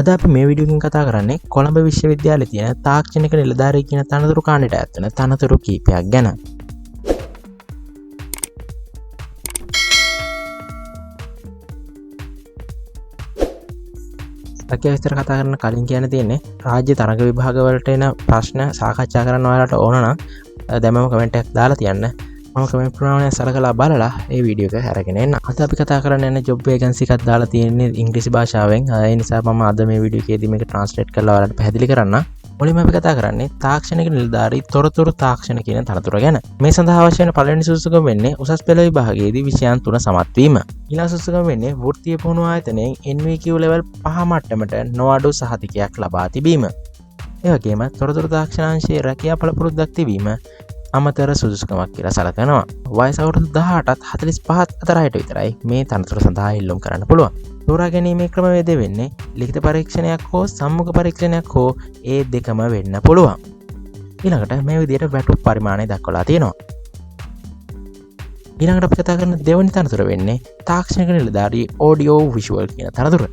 අද අපි මේ වීඩියෝ එකෙන් කතා කරන්නේ කොළඹ විශ්වවිද්‍යාලයේ තියෙන තාක්ෂණික නිලධාරී කියන තනතුරු කාණ්ඩයට ඇත් වෙන තනතුරු කීපයක් ගැන. රැකියාව විස්තර කතා කරන කලින් කියන්න තියෙන්නේ රාජ්‍ය තරඟ විභාග වලට එන ප්‍රශ්න සාකච්ඡා කරන්න ඔයාලට ඕන නම් දැන්ම කමෙන්ට් එකක් දාලා තියන්න. මම කමෙන්ට් ප්‍රමාණය සලකලා බලලා ඒ වීඩියෝ එක අරගෙන එන්න. අද අපි කතා කරන්න යන ජොබ් වේකන්සි එකක් දාලා තියෙන්නේ ඉංග්‍රීසි භාෂාවෙන්. ඒ නිසා මම අද මේ වීඩියෝ එකේදී මේක ට්‍රාන්ස්ලේට් කරලා ඔයාලට පැහැදිලි කරන්න. මුලින්ම අපි කතා කරන්නේ තාක්ෂණික නිලධාරී තොරතුරු තාක්ෂණ කියන තනතුර ගැන. මේ සඳහා අවශ්‍ය වෙන පළවෙනි සුදුසුකම වෙන්නේ උසස් පෙළ විභාගයේදී විෂයන් 3 සමත් වීම. ඊළඟ සුදුසුකම වෙන්නේ වෘත්තීය පුහුණු ආයතනයෙන් NVQ level 5 මට්ටමට නොඅඩු සහතිකයක් ලබා තිබීම. ඒ වගේම තොරතුරු තාක්ෂණාංශයේ රැකියා පළපුරුද්දක් තිබීම අමතර සුදුසුකමක් කියලා සලකනවා. වයස අවුරුදු 18ත් 45ත් අතර අයට විතරයි මේ තනතුර සඳහා ඉල්ලුම් කරන්න පුළුවන්. තෝරා ගැනීමේ ක්‍රමවේදය වෙන්නේ ලිඛිත පරීක්ෂණයක් හෝ සම්මුඛ පරීක්ෂණයක් හෝ ඒ දෙකම වෙන්න පුළුවන්. ඊළඟට මේ විදිහට වැටුප් පරිමාණය දක්වලා තියෙනවා. ඊළඟට අපි කතා කරන දෙවැනි තනතුර වෙන්නේ තාක්ෂණික නිලධාරී ඔඩියෝ විෂුවල් කියන තනතුර.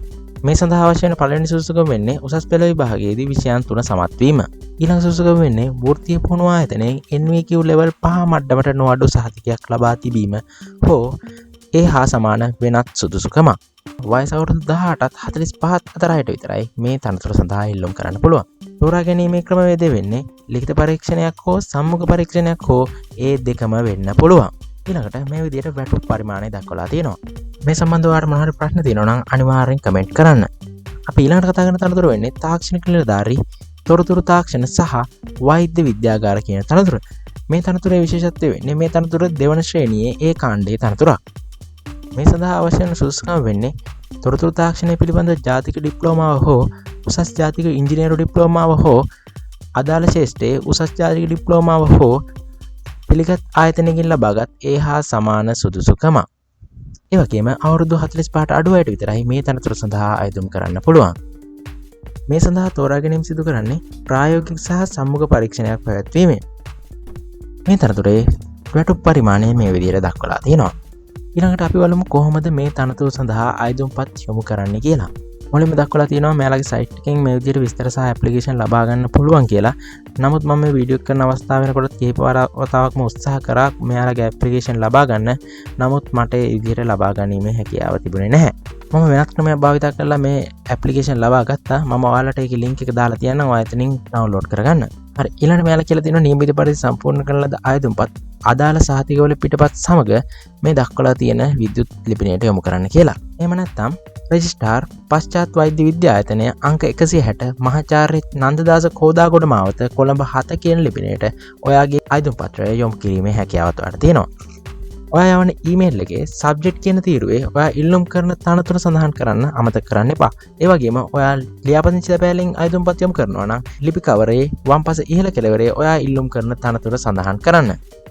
මේ සඳහා අවශ්‍ය වෙන පළවෙනි සුදුසුකම වෙන්නේ උසස් පෙළ විභාගයේදී විෂයන් 3 සමත් වීම. ඊළඟ සුදුසුකම වෙන්නේ වෘත්තීය පුහුණු ආයතනයෙන් NVQ level 5 මට්ටමට නොඅඩු සහතිකයක් ලබා තිබීම හෝ ඒ හා සමාන වෙනත් සුදුසුකමක්. වයස අවුරුදු 18ත් 45ත් අතර අයට විතරයි මේ තනතුර සඳහා ඉල්ලුම් කරන්න පුළුවන්. තෝරා ගැනීමේ ක්‍රමවේදය වෙන්නේ ලිඛිත පරීක්ෂණයක් හෝ සම්මුඛ පරීක්ෂණයක් හෝ ඒ දෙකම වෙන්න පුළුවන්. ඊළඟට මේ විදිහට වැටුප් පරිමාණය දක්වලා තියෙනවා. මේ සම්බන්ධව ඔයාලට මොනවා හරි ප්‍රශ්න තියෙනවා නම් අනිවාර්යෙන් කමෙන්ට් කරන්න. අපි ඊළඟට කතා කරන තනතුර වෙන්නේ තාක්ෂණික නිලධාරී තොරතුරු තාක්ෂණ සහ වෛද්‍ය විද්‍යාගාර කියන තනතුර. මේ තනතුරේ විශේෂත්වය වෙන්නේ මේ තනතුර දෙවන ශ්‍රේණියේ ඒ කාණ්ඩයේ තනතුරක්. මේ සඳහා අවශ්‍ය වන සුදුසුකම් වෙන්නේ තොරතුරු තාක්ෂණය පිළිබඳ ජාතික ඩිප්ලෝමාව හෝ උසස් ජාතික ඉංජිනේරු ඩිප්ලෝමාව හෝ අදාළ ශේෂ්ඨයේ උසස් ජාතික ඩිප්ලෝමාව හෝ පිළිගත් ආයතනයකින් ලබාගත් ඒ හා සමාන සුදුසුකම. ඒ වගේම අවුරුදු 45ට අඩු අයට විතරයි මේ තනතුර සඳහා අයදුම් කරන්න පුළුවන්. මේ සඳහා තෝරා ගැනීම සිදු කරන්නේ ප්‍රායෝගික සහ සම්මුඛ පරීක්ෂණයක් පැවැත්වීමෙන්. මේ තනතුරේ වැටුප් පරිමාණය මේ විදිහට දක්වලා තියෙනවා. ඊළඟට අපි බලමු කොහොමද මේ තනතුර සඳහා අයදුම්පත් යොමු කරන්න කියලා. මුලින්ම දක්වලා තියෙනවා මෙයාලගේ සයිට් එකෙන් මේ විදිහට විස්තර සහ ඇප්ලිකේෂන් ලබා ගන්න පුළුවන් කියලා. නමුත් මම මේ වීඩියෝ කරන අවස්ථාව වෙනකොට කීප වතාවක්ම උත්සාහ කරා මෙයාලගේ ඇප්ලිකේෂන් ලබා ගන්න. නමුත් මට ඒ විදිහට ලබා ගැනීමේ හැකියාව තිබුණේ නැහැ. මම වෙනත් ක්‍රමයක් භාවිත කරලා මේ ඇප්ලිකේෂන් ලබා ගත්තා. මම ඔයාලට ඒකේ ලින්ක් එක දාලා තියන්නම්. ඔයා එතනින් ඩවුන්ලෝඩ් කරගන්න. හරි ඊළඟට මෙයාලා කියලා තියෙනවා නියමිත පරිදි සම්පූර්ණ කරන ලද අයදුම්පත් අදාළ සහතිකවල පිටපත් සමග මේ දක්වලා තියෙන විද්‍යුත් ලිපිණයට යොමු කරන්න කියලා. එහෙම නැත්නම් රෙජිස්ට්‍රාර් පශ්චාත් වෛද්‍ය විද්‍යායතනය අංක 160 මහාචාර්ය නන්දදාස කෝදාගොඩ මාවත කොළඹ 7 කියන ලිපිණයට ඔයාගේ අයදුම් පත්‍රය යොමු කිරීමේ හැකියාව ඔයාලට තියෙනවා. ඔයා යවන ඊමේල් එකේ සබ්ජෙක්ට් කියන තීරුවේ ඔයා ඉල්ලුම් කරන තනතුර සඳහන් කරන්න අමතක කරන්න එපා. ඒ වගේම ඔයා ලියාපදිංචි ලැබෑලෙන් අයදුම්පත් යොමු කරනවා නම් ලිපි කවරේ වම්පස ඉහළ කෙළවරේ ඔයා ඉල්ලුම් කරන තනතුර සඳහන් කරන්න.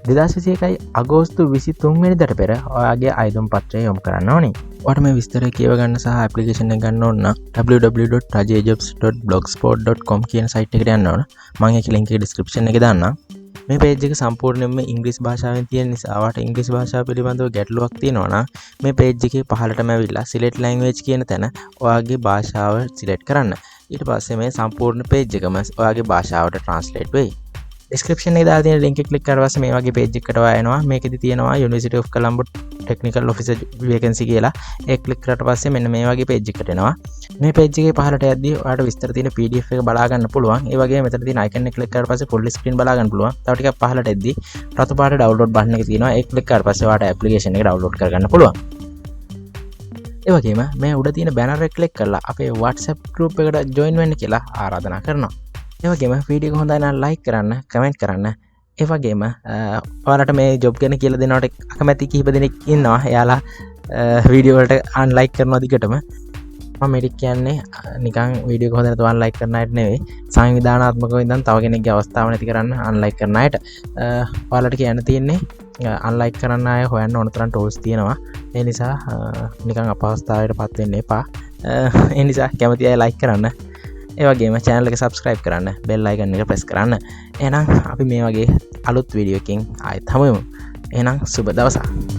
2021 අගෝස්තු 23 වෙනිදාට පෙර ඔයාගේ අයදුම් පත්‍රය යොමු කරන්න ඕනේ. ඔයාට මේ විස්තරය කියව ගන්න සහ ඇප්ලිකේෂන් එක ගන්න ඕන නම් www.rajayejobs.blogspot.com කියන සයිට් එකට යන්න ඕන. මම ඒකේ ලින්ක් එක ඩිස්ක්‍රිප්ෂන් එකේ දාන්නම්. මේ පේජ් එක සම්පූර්ණයෙන්ම ඉංග්‍රීසි භාෂාවෙන් තියෙන නිසා ඔයාට ඉංග්‍රීසි භාෂාව පිළිබඳව ගැටලුවක් තියෙනවා නම් මේ පේජ් එකේ පහළටම ඇවිල්ලා select language කියන තැන ඔයාගේ භාෂාව select කරන්න. ඊට පස්සේ මේ සම්පූර්ණ පේජ් එකම ඔයාගේ භාෂාවට translate වෙයි. description එකේ දාලා තියෙන link එක click කරලා පස්සේ මේ වගේ page එකකට එනවා. මේකෙදි තියෙනවා University of Colombo Technical Officer Vacancy කියලා. ඒක click කරලා පස්සේ මෙන්න මේ වගේ page එකකට එනවා. මේ page එකේ පහළට යද්දී ඔයාලට විස්තර තියෙන PDF එක බලා ගන්න පුළුවන්. ඒ වගේම මෙතන තියෙන icon එක click කරලා පස්සේ full screen බලා ගන්න පුළුවන්. තව ටිකක් පහළට එද්දී රතු පාට download button එක තියෙනවා. ඒක click කරලා පස්සේ ඔයාලට application එක download කරගන්න පුළුවන්. ඒ වගේම මේ උඩ තියෙන banner එක click කරලා අපේ WhatsApp group එකට join වෙන්න කියලා ආරාධනා කරනවා. ඒ වගේම වීඩියෝ එක හොඳයි නම් like කරන්න, comment කරන්න. ඒ වගේම ඔයාලට මේ job ගැන කියලා දෙනවට අකමැති කිහිප දෙනෙක් ඉන්නවා. එයාලා වීඩියෝ වලට unlike කරනවා දිගටම. මම මේක කියන්නේ නිකන් වීඩියෝ එක හොඳ නැතුව unlike කරන අයට නෙවෙයි. සංවිධානාත්මකව ඉඳන් තව කෙනෙක්ගේ අවස්ථාව නැති කරන්න unlike කරන අයට. ඔයාලට කියන්න තියෙන්නේ unlike කරන්න අය හොයන්න ඕන තරම් tools තියෙනවා. ඒ නිසා නිකන් අපහසුතාවයටපත් වෙන්න එපා. ඒ නිසා කැමති අය like කරන්න. ඒ වගේම channel එක subscribe කරන්න, bell icon එක press කරන්න. එහෙනම් අපි මේ වගේ අලුත් වීඩියෝ එකකින් ආයෙත් හමු වෙමු. එහෙනම් සුබ දවසක්.